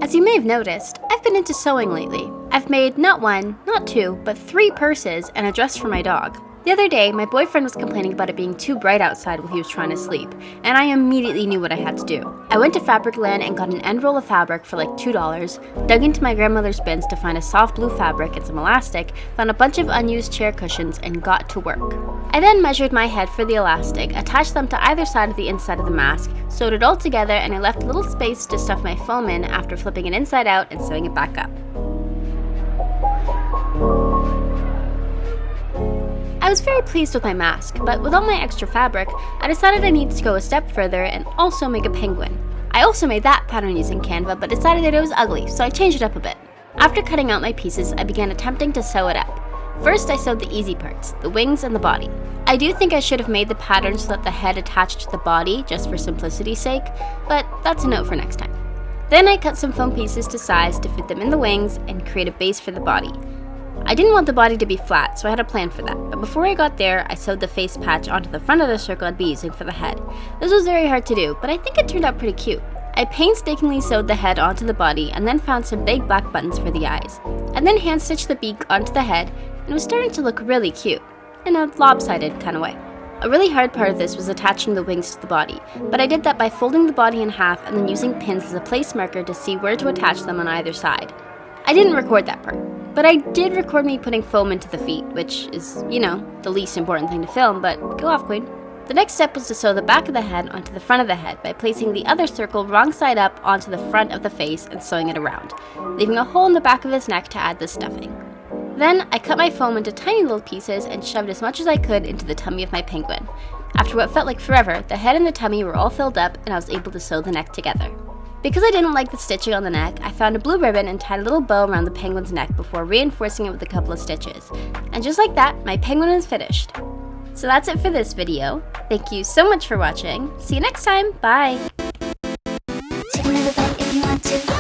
As you may have noticed, I've been into sewing lately. I've made not one, not two, but 3 purses and a dress for my dog. The other day, my boyfriend was complaining about it being too bright outside while he was trying to sleep, and I immediately knew what I had to do. I went to Fabricland and got an end roll of fabric for like $2, dug into my grandmother's bins to find a soft blue fabric and some elastic, found a bunch of unused chair cushions, and got to work. I then measured my head for the elastic, attached them to either side of the inside of the mask, sewed it all together, and I left a little space to stuff my foam in after flipping it inside out and sewing it back up. I was very pleased with my mask, but with all my extra fabric, I decided I needed to go a step further and also make a penguin. I also made that pattern using Canva, but decided that it was ugly, so I changed it up a bit. After cutting out my pieces, I began attempting to sew it up. First, I sewed the easy parts, the wings and the body. I do think I should have made the pattern so that the head attached to the body, just for simplicity's sake, but that's a note for next time. Then I cut some foam pieces to size to fit them in the wings and create a base for the body. I didn't want the body to be flat, so I had a plan for that, but before I got there, I sewed the face patch onto the front of the circle I'd be using for the head. This was very hard to do, but I think it turned out pretty cute. I painstakingly sewed the head onto the body and then found some big black buttons for the eyes. I then hand-stitched the beak onto the head, and it was starting to look really cute, in a lopsided kind of way. A really hard part of this was attaching the wings to the body, but I did that by folding the body in half and then using pins as a place marker to see where to attach them on either side. I didn't record that part, but I did record me putting foam into the feet, which is, the least important thing to film, but go off, queen. The next step was to sew the back of the head onto the front of the head by placing the other circle wrong side up onto the front of the face and sewing it around, leaving a hole in the back of his neck to add the stuffing. Then I cut my foam into tiny little pieces and shoved as much as I could into the tummy of my penguin. After what felt like forever, the head and the tummy were all filled up and I was able to sew the neck together. Because I didn't like the stitching on the neck, I found a blue ribbon and tied a little bow around the penguin's neck before reinforcing it with a couple of stitches. And just like that, my penguin is finished. So that's it for this video. Thank you so much for watching. See you next time. Bye! Take another bite if you want to.